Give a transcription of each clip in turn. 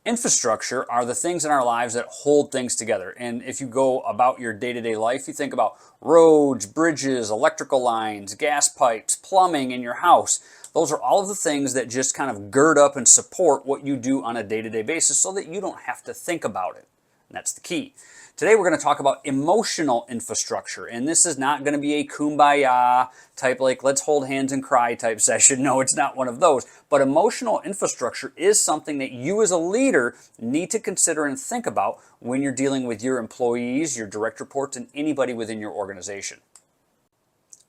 Infrastructure are the things in our lives that hold things together. And if you go about your day-to-day life, you think about roads, bridges, electrical lines, gas pipes, plumbing in your house. Those are all of the things that just kind of gird up and support what you do on a day-to-day basis so that you don't have to think about it. And that's the key. Today we're going to talk about emotional infrastructure, and this is not going to be a kumbaya type, like let's hold hands and cry type session. No, it's not one of those. But emotional infrastructure is something that you as a leader need to consider and think about when you're dealing with your employees, your direct reports, and anybody within your organization.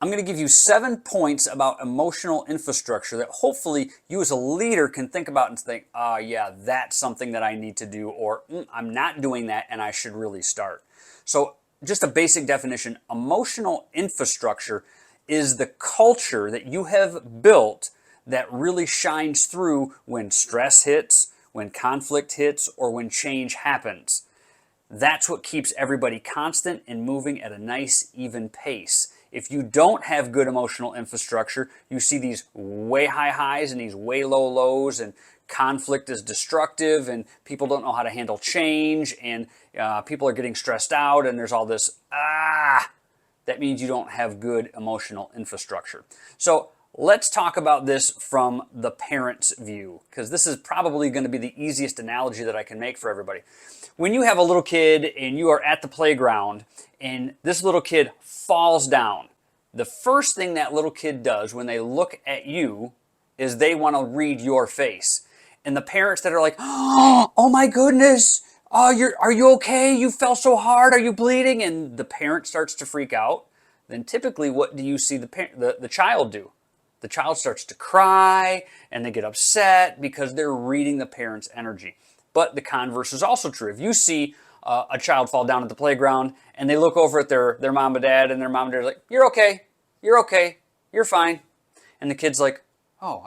I'm going to give you 7 points about emotional infrastructure that hopefully you as a leader can think about and think, yeah, that's something that I need to do, or I'm not doing that and I should really start. So just a basic definition, emotional infrastructure is the culture that you have built that really shines through when stress hits, when conflict hits, or when change happens. That's what keeps everybody constant and moving at a nice, even pace. If you don't have good emotional infrastructure, you see these way high highs and these way low lows, and conflict is destructive, and people don't know how to handle change, and people are getting stressed out, and there's all this, that means you don't have good emotional infrastructure. So let's talk about this from the parent's view, because this is probably going to be the easiest analogy that I can make for everybody. When you have a little kid and you are at the playground and this little kid falls down, the first thing that little kid does when they look at you is they want to read your face. And the parents that are like, oh my goodness, are you okay? You fell so hard. Are you bleeding? And the parent starts to freak out. Then typically what do you see the child do? The child starts to cry and they get upset because they're reading the parent's energy. But the converse is also true. If you see a child fall down at the playground and they look over at their mom and dad, and their mom and dad are like, you're okay, you're fine. And the kid's like, oh,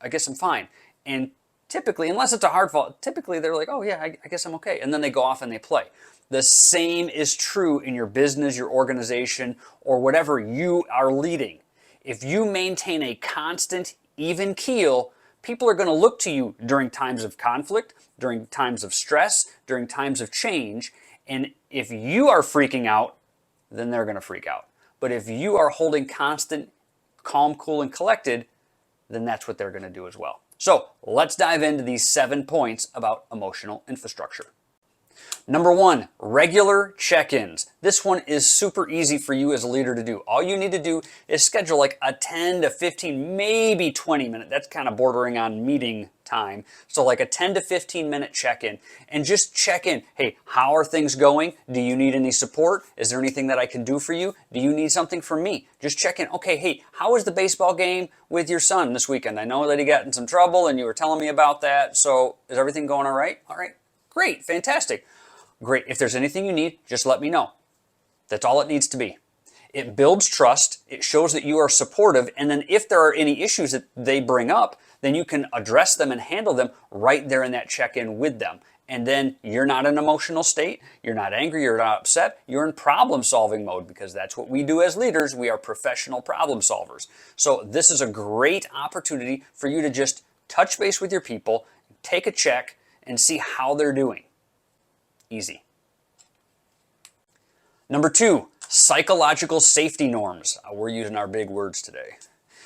I guess I'm fine. And typically, unless it's a hard fall, typically they're like, oh yeah, I guess I'm okay. And then they go off and they play. The same is true in your business, your organization, or whatever you are leading. If you maintain a constant, even keel, people are going to look to you during times of conflict, during times of stress, during times of change. And if you are freaking out, then they're going to freak out. But if you are holding constant, calm, cool, and collected, then that's what they're going to do as well. So let's dive into these 7 points about emotional infrastructure. Number 1, regular check-ins. This one is super easy for you as a leader to do. All you need to do is schedule like a 10 to 15, maybe 20 minute, that's kind of bordering on meeting time. So like a 10 to 15 minute check-in, and just check in. Hey, how are things going? Do you need any support? Is there anything that I can do for you? Do you need something from me? Just check in. Okay, hey, how was the baseball game with your son this weekend? I know that he got in some trouble and you were telling me about that. So is everything going all right? All right, great, fantastic. Great. If there's anything you need, just let me know. That's all it needs to be. It builds trust. It shows that you are supportive. And then if there are any issues that they bring up, then you can address them and handle them right there in that check-in with them. And then you're not in an emotional state. You're not angry. You're not upset. You're in problem-solving mode, because that's what we do as leaders. We are professional problem solvers. So this is a great opportunity for you to just touch base with your people, take a check, and see how they're doing. Easy. Number 2, psychological safety norms. We're using our big words today.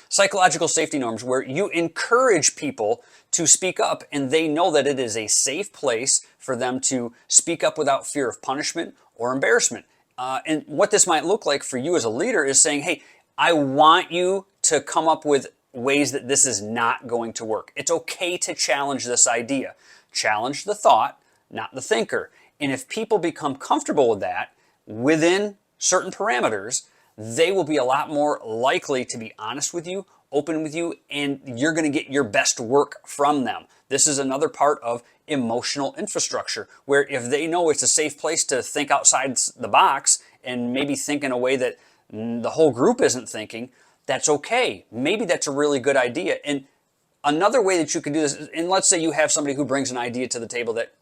Psychological safety norms, where you encourage people to speak up and they know that it is a safe place for them to speak up without fear of punishment or embarrassment. And what this might look like for you as a leader is saying, hey, I want you to come up with ways that this is not going to work. It's okay to challenge this idea. Challenge the thought, not the thinker. And if people become comfortable with that within certain parameters, they will be a lot more likely to be honest with you, open with you, and you're going to get your best work from them. This is another part of emotional infrastructure, where if they know it's a safe place to think outside the box and maybe think in a way that the whole group isn't thinking, that's okay. Maybe that's a really good idea. And another way that you can do this, and let's say you have somebody who brings an idea to the table that,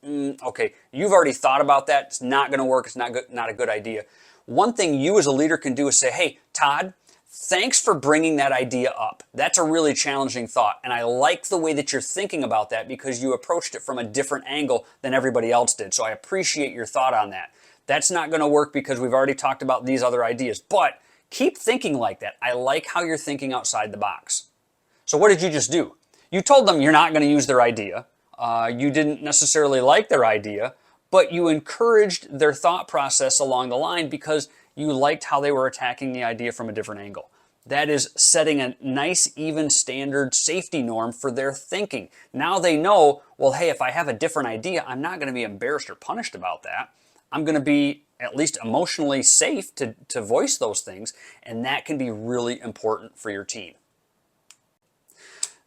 okay, you've already thought about that. It's not going to work. It's not a good idea. One thing you as a leader can do is say, hey, Todd, Thanks for bringing that idea up. That's a really challenging thought, and I like the way that you're thinking about that because you approached it from a different angle than everybody else did. So I appreciate your thought on that. That's not going to work because we've already talked about these other ideas, but keep thinking like that. I like how you're thinking outside the box. So what did you just do? You told them you're not going to use their idea. You didn't necessarily like their idea, but you encouraged their thought process along the line because you liked how they were attacking the idea from a different angle. That is setting a nice, even standard safety norm for their thinking. Now they know, well, hey, if I have a different idea, I'm not going to be embarrassed or punished about that. I'm going to be at least emotionally safe to voice those things, and that can be really important for your team.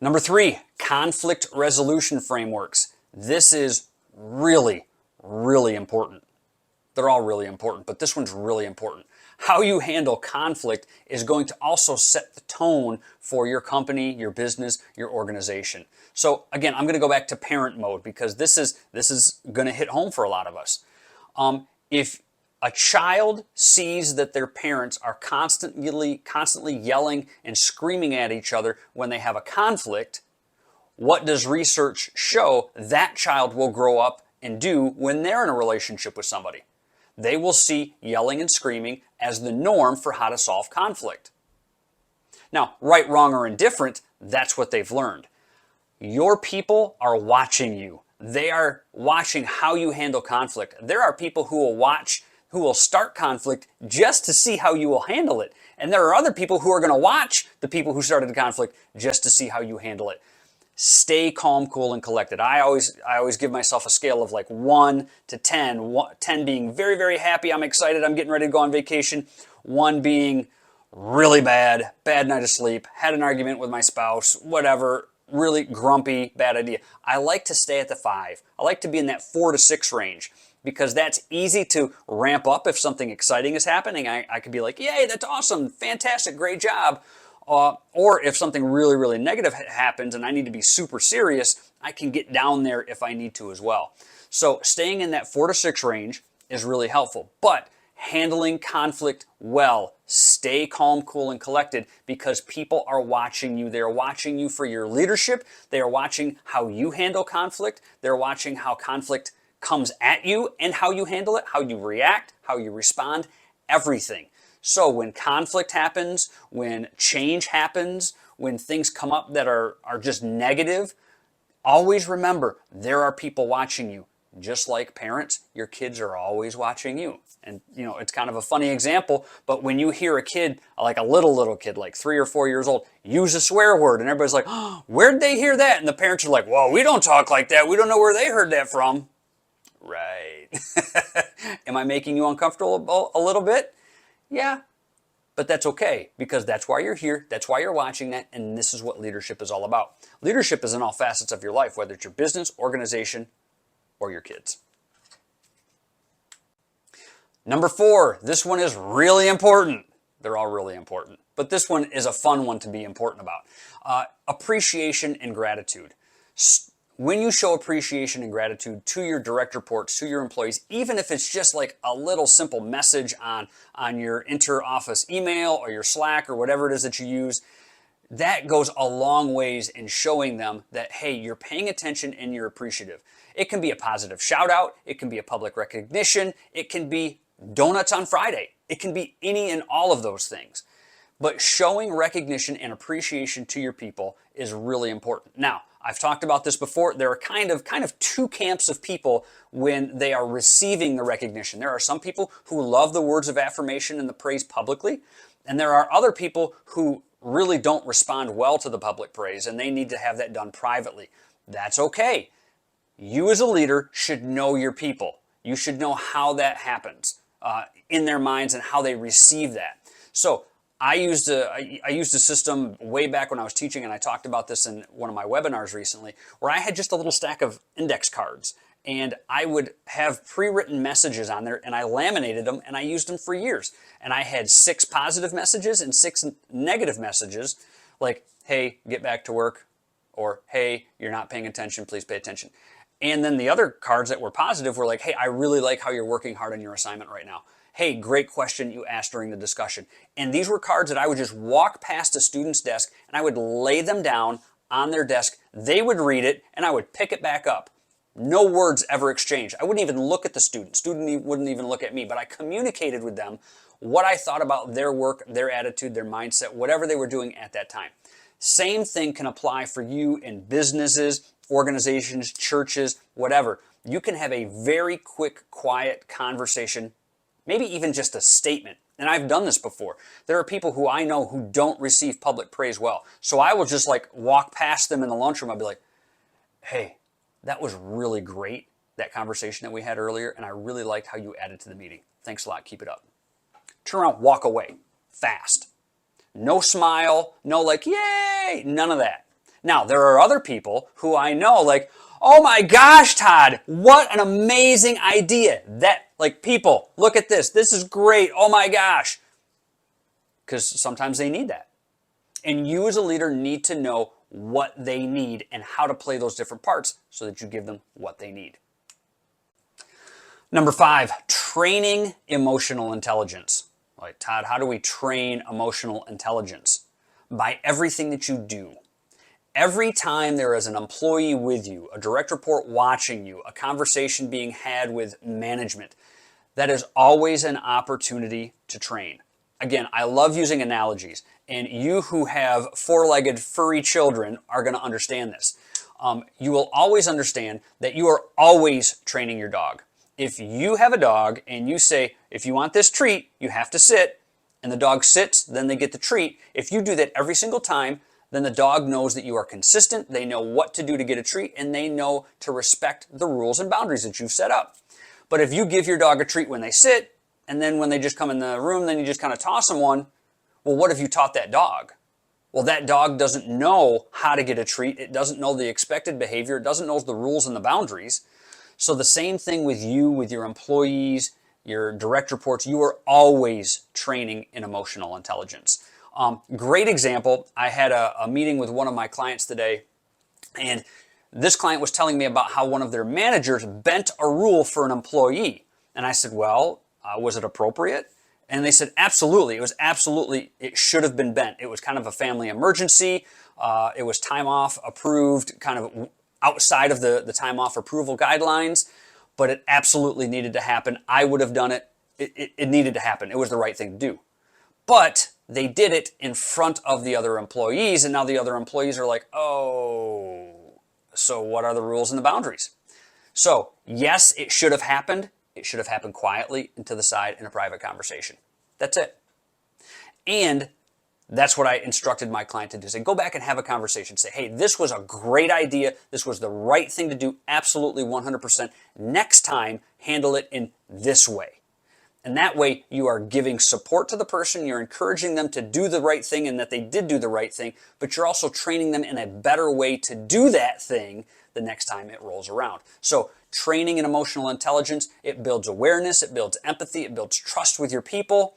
Number 3, conflict resolution frameworks. This is really, really important. They're all really important, but this one's really important. How you handle conflict is going to also set the tone for your company, your business, your organization. So again, I'm going to go back to parent mode because this is going to hit home for a lot of us. If a child sees that their parents are constantly yelling and screaming at each other when they have a conflict, what does research show that child will grow up and do when they're in a relationship with somebody? They will see yelling and screaming as the norm for how to solve conflict. Now, right, wrong, or indifferent, that's what they've learned. Your people are watching you. They are watching how you handle conflict. There are people who will start conflict just to see how you will handle it. And there are other people who are going to watch the people who started the conflict just to see how you handle it. Stay calm, cool, and collected. I always give myself a scale of like 1 to 10. 10 being very, very happy, I'm excited, I'm getting ready to go on vacation. 1 being really bad night of sleep, had an argument with my spouse, whatever, really grumpy, bad idea. I like to stay at the 5. I like to be in that 4 to 6 range because that's easy to ramp up if something exciting is happening. I could be like, yay, that's awesome, fantastic, great job. Or if something really, really negative happens and I need to be super serious, I can get down there if I need to as well. So staying in that 4 to 6 range is really helpful. But handling conflict well, stay calm, cool, and collected because people are watching you. They're watching you for your leadership. They are watching how you handle conflict. They're watching how conflict comes at you and how you handle it, how you react, how you respond, everything. So when conflict happens, when change happens, when things come up that are just negative, always remember there are people watching you. Just like parents, your kids are always watching you. And you know, it's kind of a funny example, but when you hear a kid, like a little kid, like 3 or 4 years old, use a swear word and everybody's like, oh, where'd they hear that? And the parents are like, well, we don't talk like that. We don't know where they heard that from. Right. Am I making you uncomfortable a little bit? Yeah, but that's okay because that's why you're here, that's why you're watching that, and this is what leadership is all about. Leadership is in all facets of your life, whether it's your business, organization, or your kids. Number 4, this one is really important. They're all really important, but this one is a fun one to be important about. Appreciation and gratitude. When you show appreciation and gratitude to your direct reports, to your employees, even if it's just like a little simple message on your inter-office email or your Slack or whatever it is that you use, that goes a long ways in showing them that, hey, you're paying attention and you're appreciative. It can be a positive shout out, it can be a public recognition, it can be donuts on Friday, it can be any and all of those things. But showing recognition and appreciation to your people is really important. Now, I've talked about this before. There are kind of 2 camps of people when they are receiving the recognition. There are some people who love the words of affirmation and the praise publicly, and there are other people who really don't respond well to the public praise and they need to have that done privately. That's okay. You as a leader should know your people. You should know how that happens in their minds and how they receive that. So I used a system way back when I was teaching, and I talked about this in one of my webinars recently, where I had just a little stack of index cards, and I would have pre-written messages on there, and I laminated them, and I used them for years. And I had 6 positive messages and 6 negative messages, like, hey, get back to work, or hey, you're not paying attention, please pay attention. And then the other cards that were positive were like, hey, I really like how you're working hard on your assignment right now. hey, great question you asked during the discussion. And these were cards that I would just walk past a student's desk and I would lay them down on their desk. They would read it and I would pick it back up. No words ever exchanged. I wouldn't even look at the student. Student wouldn't even look at me, but I communicated with them what I thought about their work, their attitude, their mindset, whatever they were doing at that time. Same thing can apply for you in businesses, organizations, churches, whatever. You can have a very quick, quiet conversation, maybe even just a statement. And I've done this before. There are people who I know who don't receive public praise well. So I will just like walk past them in the lunchroom. I'll be like, hey, that was really great, that conversation that we had earlier, and I really liked how you added to the meeting. Thanks a lot. Keep it up. Turn around, walk away, fast. No smile, no like, yay, none of that. Now, there are other people who I know like, oh my gosh, Todd, what an amazing idea. That, like, people, look at this. This is great. Oh my gosh. Because sometimes they need that. And you as a leader need to know what they need and how to play those different parts so that you give them what they need. Number 5, training emotional intelligence. Like, Todd, how do we train emotional intelligence? By everything that you do. Every time there is an employee with you, a direct report watching you, a conversation being had with management, that is always an opportunity to train. Again, I love using analogies, and you who have four-legged furry children are going to understand this. You will always understand that you are always training your dog. If you have a dog and you say, if you want this treat, you have to sit, and the dog sits, then they get the treat. If you do that every single time, then the dog knows that you are consistent, they know what to do to get a treat, and they know to respect the rules and boundaries that you've set up. But if you give your dog a treat when they sit, and then when they just come in the room, then you just kind of toss them one, well, what have you taught that dog? Well, that dog doesn't know how to get a treat. It doesn't know the expected behavior. It doesn't know the rules and the boundaries. So the same thing with you, with your employees, your direct reports, you are always training in emotional intelligence. Great example, I had a meeting with one of my clients today, and this client was telling me about how one of their managers bent a rule for an employee. And I said, well, was it appropriate? And they said, absolutely. It should have been bent. It was kind of a family emergency. It was time off approved, kind of outside of the time off approval guidelines, but it absolutely needed to happen. I would have done it. It needed to happen. It was the right thing to do. But they did it in front of the other employees, and now the other employees are like, oh, so what are the rules and the boundaries? So yes, it should have happened. It should have happened quietly and to the side in a private conversation. That's it. And that's what I instructed my client to do. Say, go back and have a conversation. Say, hey, this was a great idea. This was the right thing to do. Absolutely 100%. Next time, handle it in this way. And that way you are giving support to the person. You're encouraging them to do the right thing and that they did do the right thing, but you're also training them in a better way to do that thing the next time it rolls around. So training in emotional intelligence, it builds awareness, it builds empathy, it builds trust with your people.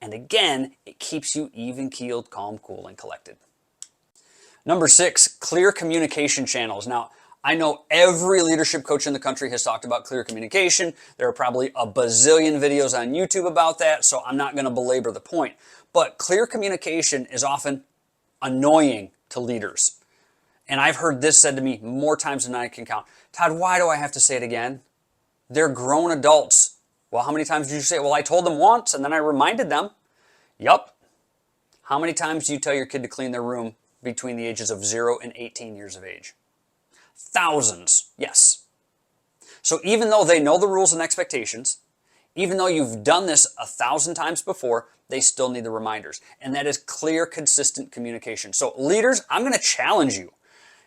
And again, it keeps you even-keeled, calm, cool, and collected. Number 6, clear communication channels. Now, I know every leadership coach in the country has talked about clear communication. There are probably a bazillion videos on YouTube about that, so I'm not going to belabor the point. But clear communication is often annoying to leaders. And I've heard this said to me more times than I can count. Todd, why do I have to say it again? They're grown adults. Well, how many times did you say it? Well, I told them once and then I reminded them. Yup. How many times do you tell your kid to clean their room between the ages of 0 and 18 years of age? Thousands, yes. So even though they know the rules and expectations, even though you've done this 1,000 times before, they still need the reminders. And that is clear, consistent communication. So leaders, I'm going to challenge you.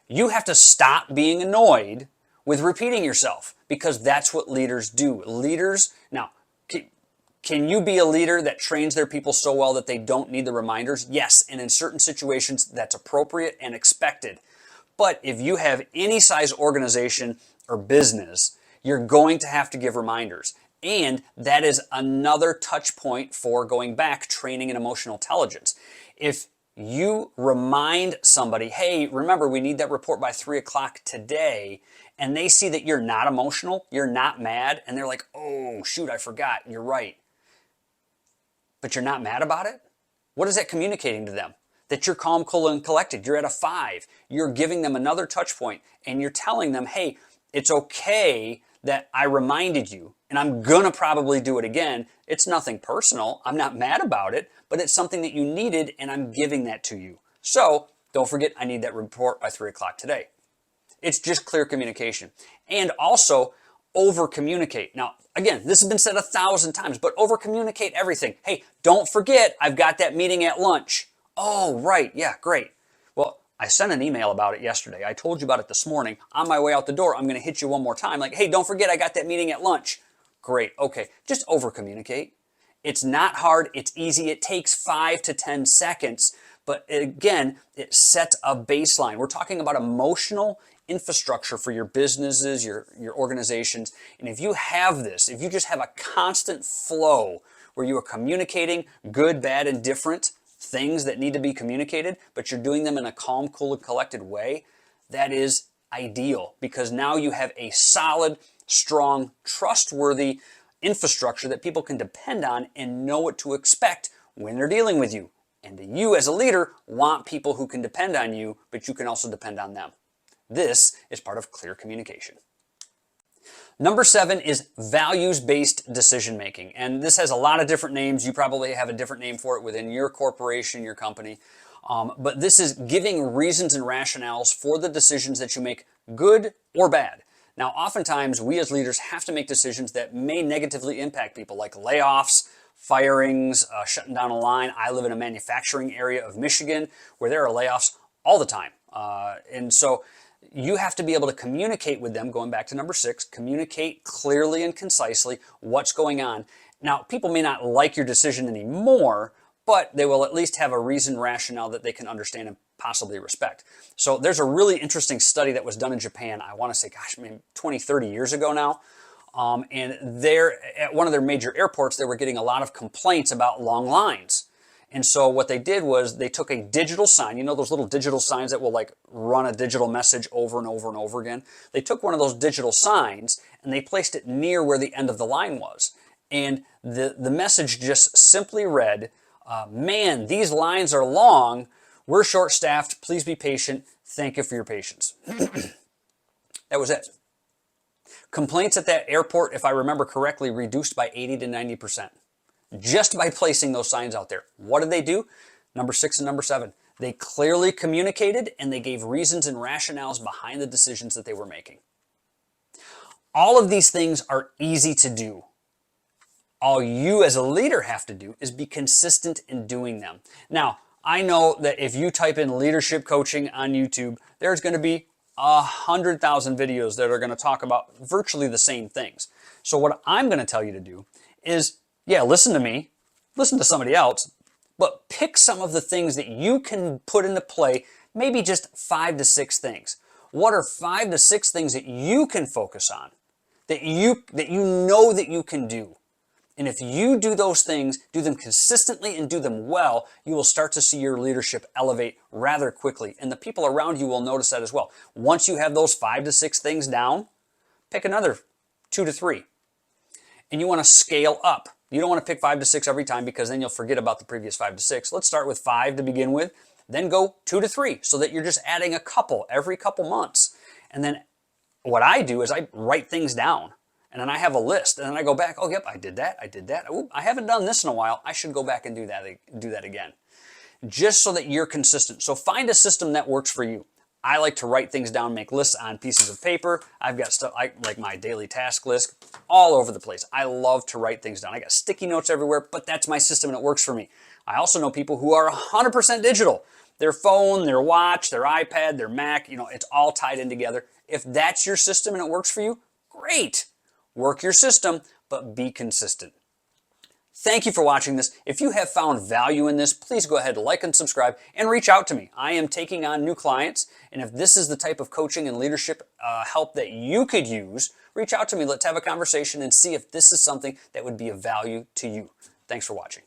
You have to stop being annoyed with repeating yourself because that's what leaders do. Leaders, now, can you be a leader that trains their people so well that they don't need the reminders? Yes, and in certain situations, that's appropriate and expected. But if you have any size organization or business, you're going to have to give reminders. And that is another touch point for going back, training in emotional intelligence. If you remind somebody, hey, remember, we need that report by 3 o'clock today, and they see that you're not emotional, you're not mad, and they're like, oh, shoot, I forgot, you're right. but you're not mad about it? What is that communicating to them? That you're calm, cool, and collected. You're at a 5. You're giving them another touch point, and you're telling them, hey, it's okay that I reminded you, and I'm gonna probably do it again. It's nothing personal. I'm not mad about it, but it's something that you needed, and I'm giving that to you. So don't forget, I need that report by 3 o'clock today. It's just clear communication. And also, over-communicate. Now, again, this has been said 1,000 times, but over-communicate everything. Hey, don't forget, I've got that meeting at lunch. Oh, right, yeah, great. Well, I sent an email about it yesterday. I told you about it this morning. On my way out the door, I'm going to hit you one more time. Like, hey, don't forget, I got that meeting at lunch. Great, okay. Just over-communicate. It's not hard. It's easy. It takes 5 to 10 seconds. But again, it sets a baseline. We're talking about emotional infrastructure for your businesses, your organizations. And if you have this, if you just have a constant flow where you are communicating good, bad, and different things that need to be communicated, but you're doing them in a calm, cool, and collected way, that is ideal, because now you have a solid, strong, trustworthy infrastructure that people can depend on and know what to expect when they're dealing with you. And you as a leader want people who can depend on you, but you can also depend on them. This is part of clear communication. Number 7 is values-based decision-making. And this has a lot of different names. You probably have a different name for it within your corporation, your company. But this is giving reasons and rationales for the decisions that you make, good or bad. Now, oftentimes, we as leaders have to make decisions that may negatively impact people, like layoffs, firings, shutting down a line. I live in a manufacturing area of Michigan where there are layoffs all the time. And so you have to be able to communicate with them, going back to number 6, communicate clearly and concisely what's going on. Now, people may not like your decision anymore, but they will at least have a reason, rationale that they can understand and possibly respect. So there's a really interesting study that was done in Japan, I want to say, gosh, maybe 20, 30 years ago now. And they're at one of their major airports, they were getting a lot of complaints about long lines. And so what they did was they took a digital sign, you know those little digital signs that will like run a digital message over and over and over again? They took one of those digital signs and they placed it near where the end of the line was. And the message just simply read, man, these lines are long, we're short-staffed, please be patient, thank you for your patience. That was it. Complaints at that airport, if I remember correctly, reduced by 80 to 90%. Just by placing those signs out there. What did they do? Number 6 and number 7. They clearly communicated and they gave reasons and rationales behind the decisions that they were making. All of these things are easy to do. All you as a leader have to do is be consistent in doing them. Now, I know that if you type in leadership coaching on YouTube, there's going to be 100,000 videos that are going to talk about virtually the same things. So what I'm going to tell you to do is, yeah, listen to me, listen to somebody else, but pick some of the things that you can put into play, maybe just 5 to 6 things. What are 5 to 6 things that you can focus on, that you know that you can do? And if you do those things, do them consistently and do them well, you will start to see your leadership elevate rather quickly. And the people around you will notice that as well. Once you have those 5 to 6 things down, pick another 2 to 3. And you want to scale up. You don't want to pick 5 to 6 every time because then you'll forget about the previous 5 to 6. Let's start with 5 to begin with, then go 2 to 3 so that you're just adding a couple every couple months. And then what I do is I write things down and then I have a list and then I go back, oh, yep, I did that. Ooh, I haven't done this in a while. I should go back and do that again. Just so that you're consistent. So find a system that works for you. I like to write things down, make lists on pieces of paper. I've got stuff like my daily task list all over the place. I love to write things down. I got sticky notes everywhere, but that's my system and it works for me. I also know people who are 100% digital. Their phone, their watch, their iPad, their Mac, it's all tied in together. If that's your system and it works for you, great. Work your system, but be consistent. Thank you for watching this. If you have found value in this, please go ahead, like and subscribe, and reach out to me. I am taking on new clients, and if this is the type of coaching and leadership help that you could use, reach out to me. Let's have a conversation and see if this is something that would be of value to you. Thanks for watching.